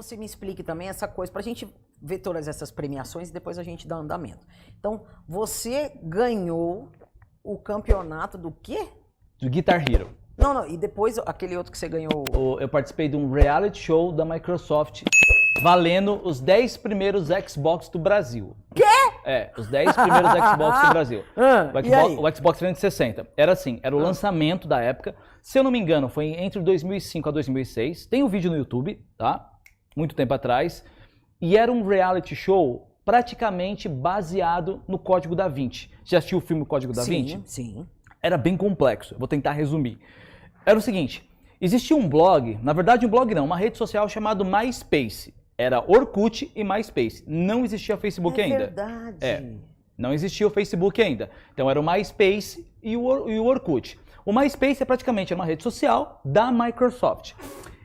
você me explique também essa coisa, pra gente ver todas essas premiações e depois a gente dá andamento. Então, você ganhou o campeonato do quê? Do Guitar Hero. Não, e depois aquele outro que você ganhou... Eu participei de um reality show da Microsoft, valendo os 10 primeiros Xbox do Brasil. Quê? Os 10 primeiros Xbox do Brasil. O Xbox 360. Era assim, era o lançamento da época. Se eu não me engano, foi entre 2005 a 2006. Tem um vídeo no YouTube, tá? Muito tempo atrás. E era um reality show praticamente baseado no Código da Vinci. Já assistiu o filme Código da Vinci? Sim. Era bem complexo. Eu vou tentar resumir. Era o seguinte, existia um blog, na verdade um blog não, uma rede social chamada MySpace. Era Orkut e MySpace. Não existia Facebook ainda. Verdade. Não existia o Facebook ainda. Então era o MySpace e o Orkut. O MySpace é praticamente uma rede social da Microsoft.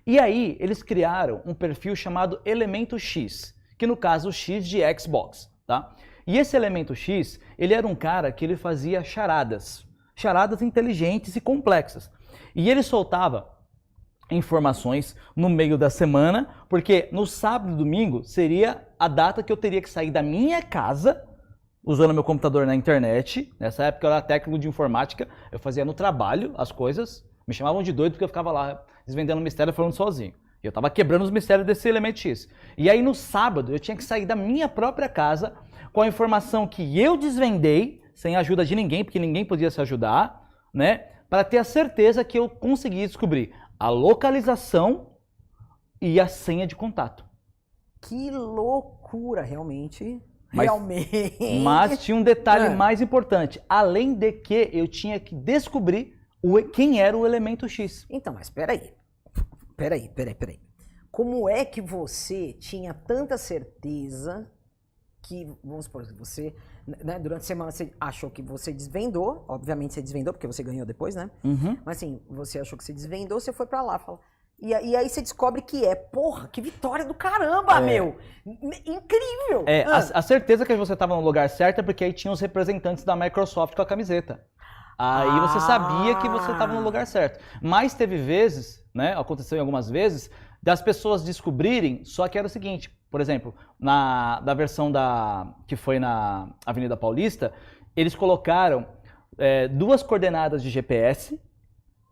E aí eles criaram um perfil chamado Elemento X, que no caso o X de Xbox, tá? E esse Elemento X, ele era um cara que ele fazia charadas inteligentes e complexas. E ele soltava informações no meio da semana, porque no sábado e domingo seria a data que eu teria que sair da minha casa, usando meu computador na internet. Nessa época eu era técnico de informática, eu fazia no trabalho as coisas, me chamavam de doido porque eu ficava lá desvendando mistério falando sozinho. E eu estava quebrando os mistérios desse Elemento X. E aí no sábado eu tinha que sair da minha própria casa com a informação que eu desvendei, sem a ajuda de ninguém, porque ninguém podia se ajudar, né? Para ter a certeza que eu consegui descobrir a localização e a senha de contato. Que loucura, realmente. Mas tinha um detalhe mais importante. Além de que eu tinha que descobrir quem era o Elemento X. Então, mas peraí. Como é que você tinha tanta certeza que, vamos supor, você, né, durante a semana você achou que você desvendou, obviamente você desvendou, porque você ganhou depois, né? Uhum. Mas assim, você achou que você desvendou, você foi pra lá, e aí você descobre que porra, que vitória do caramba, meu! Incrível! A certeza que você estava no lugar certo é porque aí tinha os representantes da Microsoft com a camiseta. Aí você sabia que você estava no lugar certo. Mas teve vezes, né, aconteceu em algumas vezes, das pessoas descobrirem, só que era o seguinte, por exemplo, da versão que foi na Avenida Paulista, eles colocaram 2 coordenadas de GPS,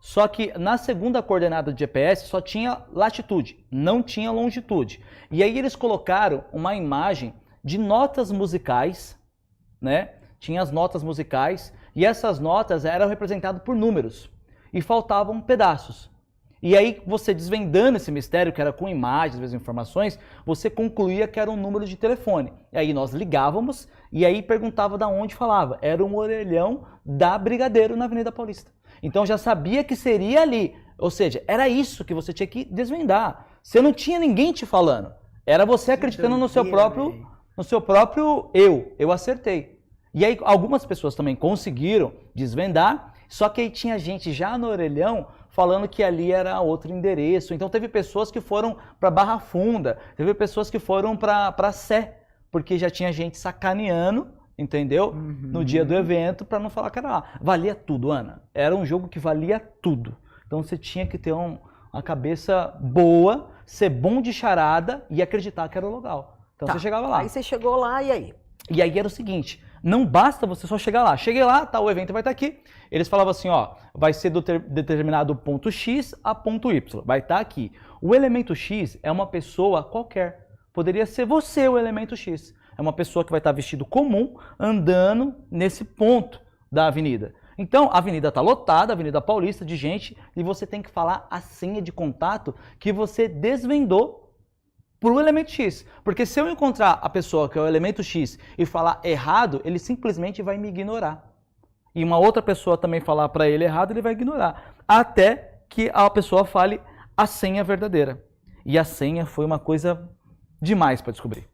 só que na segunda coordenada de GPS só tinha latitude, não tinha longitude. E aí eles colocaram uma imagem de notas musicais, né? Tinha as notas musicais, e essas notas eram representadas por números, e faltavam pedaços. E aí, você desvendando esse mistério, que era com imagens, as informações, você concluía que era um número de telefone. E aí nós ligávamos e aí perguntava de onde falava. Era um orelhão da Brigadeiro na Avenida Paulista. Então já sabia que seria ali. Ou seja, era isso que você tinha que desvendar. Você não tinha ninguém te falando. Era você acreditando no seu próprio eu. Eu acertei. E aí algumas pessoas também conseguiram desvendar, só que aí tinha gente já no orelhão falando que ali era outro endereço. Então teve pessoas que foram para Barra Funda, teve pessoas que foram para Sé, porque já tinha gente sacaneando, entendeu? Uhum. No dia do evento, para não falar que era lá. Valia tudo, Ana. Era um jogo que valia tudo. Então você tinha que ter uma cabeça boa, ser bom de charada e acreditar que era o local. Então você chegava lá. Aí você chegou lá, e aí? E aí era o seguinte, não basta você só chegar lá. Cheguei lá, tá, o evento vai estar aqui. Eles falavam assim, ó, vai ser determinado ponto X a ponto Y, vai estar aqui. O Elemento X é uma pessoa qualquer. Poderia ser você o Elemento X. É uma pessoa que vai estar vestido comum, andando nesse ponto da avenida. Então, a avenida está lotada, a Avenida Paulista, de gente, e você tem que falar a senha de contato que você desvendou para o Elemento X. Porque se eu encontrar a pessoa que é o Elemento X e falar errado, ele simplesmente vai me ignorar. E uma outra pessoa também falar para ele errado, ele vai ignorar. Até que a pessoa fale a senha verdadeira. E a senha foi uma coisa demais para descobrir.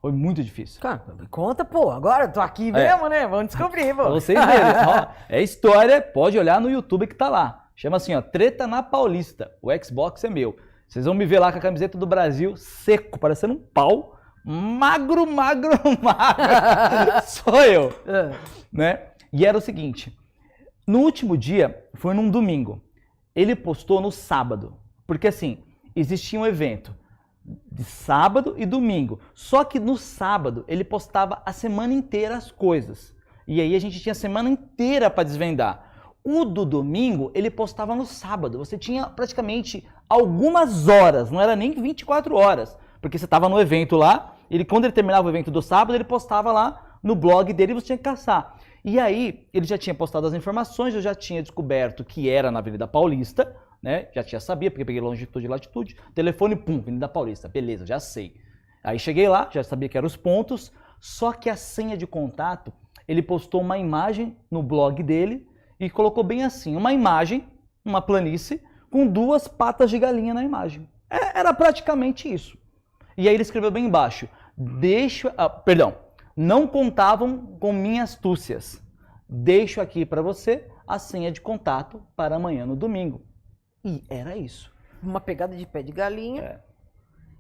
Foi muito difícil. Cara, conta, pô. Agora eu tô aqui mesmo, né? Vamos descobrir, pô. Pra vocês verem. Ó, é história, pode olhar no YouTube que tá lá. Chama assim, ó, Treta na Paulista. O Xbox é meu. Vocês vão me ver lá com a camiseta do Brasil, seco, parecendo um pau. Magro. Sou eu. Né? E era o seguinte, no último dia, foi num domingo. Ele postou no sábado. Porque assim, existia um evento de sábado e domingo. Só que no sábado ele postava a semana inteira as coisas. E aí a gente tinha a semana inteira para desvendar. O do domingo ele postava no sábado. Você tinha praticamente algumas horas, não era nem 24 horas. Porque você estava no evento lá, quando ele terminava o evento do sábado, ele postava lá no blog dele e você tinha que caçar. E aí ele já tinha postado as informações, eu já tinha descoberto que era na Avenida Paulista, né? Já sabia, porque peguei longitude e latitude, telefone, pum, Avenida Paulista, beleza, já sei. Aí cheguei lá, já sabia que eram os pontos, só que a senha de contato, ele postou uma imagem no blog dele e colocou bem assim, uma imagem, uma planície, com 2 patas de galinha na imagem. Era praticamente isso. E aí ele escreveu bem embaixo, não contavam com minhas astúcias. Deixo aqui para você a senha de contato para amanhã no domingo. E era isso. Uma pegada de pé de galinha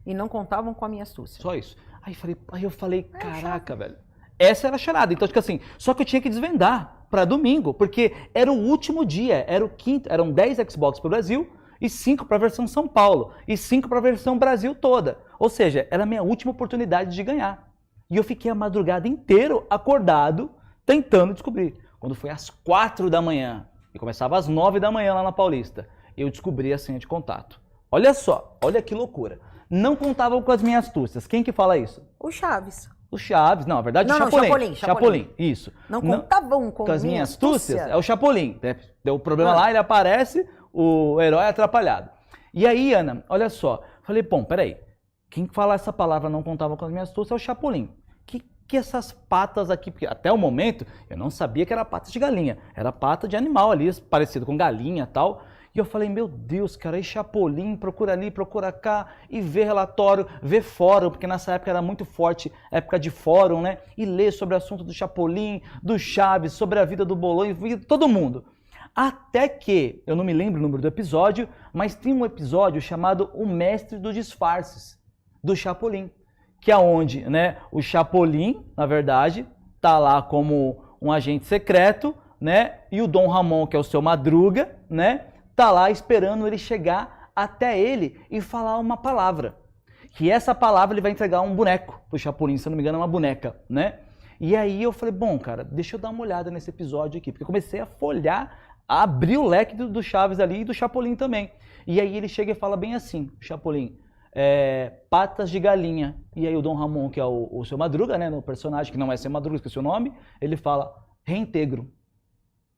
e não contavam com a minha astúcia. Só isso. Aí eu falei, caraca, velho. Essa era a charada. Então, tipo assim, só que eu tinha que desvendar para domingo, porque era o último dia, era o quinto, eram 10 Xbox para o Brasil e 5 para a versão São Paulo e 5 para a versão Brasil toda. Ou seja, era a minha última oportunidade de ganhar. E eu fiquei a madrugada inteira acordado, tentando descobrir. Quando foi às 4 da manhã, e começava às 9 da manhã lá na Paulista, eu descobri a senha de contato. Olha só, olha que loucura. Não contavam com as minhas astúcias. Quem que fala isso? O Chaves. O Chaves, não, na verdade o Chapolin. Chapolin, isso. Não contavam com as minhas astúcias. É o Chapolin. Deu problema lá, ele aparece, o herói atrapalhado. E aí, Ana, olha só. Falei, bom, peraí. Quem fala essa palavra não contava com as minhas astúcias é o Chapolin. Que essas patas aqui, porque até o momento eu não sabia que era pata de galinha. Era pata de animal ali, parecido com galinha e tal. E eu falei, meu Deus, cara, e Chapolin, procura ali, procura cá, e vê relatório, vê fórum, porque nessa época era muito forte, época de fórum, né? E lê sobre o assunto do Chapolin, do Chaves, sobre a vida do Bolão, e todo mundo. Até que, eu não me lembro o número do episódio, mas tem um episódio chamado O Mestre dos Disfarces, do Chapolin, que é onde, né, o Chapolin, na verdade, tá lá como um agente secreto, né? E o Dom Ramon, que é o seu Madruga, né? Tá lá esperando ele chegar até ele e falar uma palavra. Que essa palavra ele vai entregar um boneco pro Chapolin, se eu não me engano é uma boneca, né? E aí eu falei, bom, cara, deixa eu dar uma olhada nesse episódio aqui. Porque eu comecei a folhar, a abrir o leque do Chaves ali e do Chapolin também. E aí ele chega e fala bem assim, Chapolin, patas de galinha. E aí o Dom Ramon, que é o seu Madruga, né, no personagem, que não é seu Madruga, esqueci o nome, ele fala reintegro.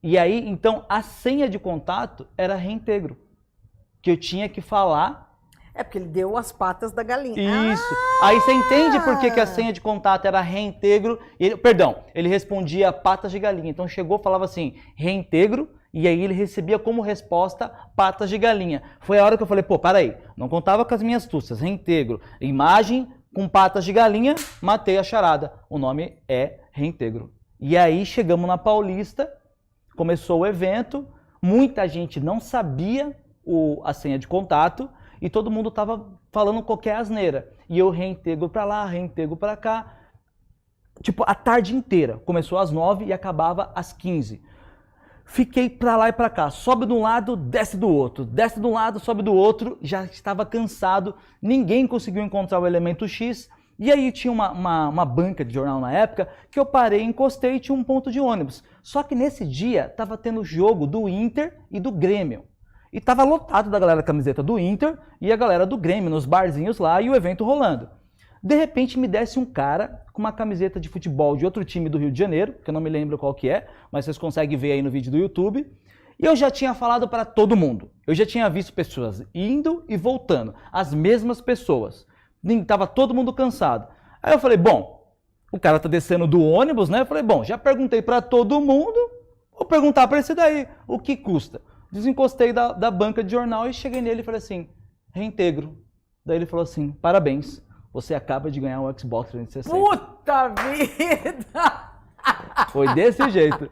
E aí, então, a senha de contato era reintegro, que eu tinha que falar. É porque ele deu as patas da galinha. Isso. Aí você entende por que a senha de contato era reintegro. Ele respondia patas de galinha. Então chegou, falava assim, reintegro, e aí ele recebia como resposta patas de galinha. Foi a hora que eu falei, pô, peraí, não contava com as minhas astúcias, reintegro. Imagem com patas de galinha, matei a charada. O nome é reintegro. E aí chegamos na Paulista, começou o evento, muita gente não sabia a senha de contato e todo mundo estava falando qualquer asneira. E eu reintegro para lá, reintegro para cá. Tipo, a tarde inteira. Começou às 9 e acabava às 15. Fiquei para lá e para cá. Sobe de um lado, desce do outro. Desce de um lado, sobe do outro. Já estava cansado. Ninguém conseguiu encontrar o elemento X. E aí tinha uma banca de jornal na época que eu parei, encostei e tinha um ponto de ônibus. Só que nesse dia estava tendo jogo do Inter e do Grêmio. E estava lotado da galera da camiseta do Inter e a galera do Grêmio nos barzinhos lá e o evento rolando. De repente me desce um cara com uma camiseta de futebol de outro time do Rio de Janeiro, que eu não me lembro qual que é, mas vocês conseguem ver aí no vídeo do YouTube. E eu já tinha falado para todo mundo. Eu já tinha visto pessoas indo e voltando, as mesmas pessoas. Tava todo mundo cansado. Aí eu falei, bom, o cara tá descendo do ônibus, né? Eu falei, bom, já perguntei para todo mundo, vou perguntar para esse daí, o que custa? Desencostei da banca de jornal e cheguei nele e falei assim, reintegro. Daí ele falou assim, parabéns, você acaba de ganhar um Xbox 360. Puta vida! Foi desse jeito.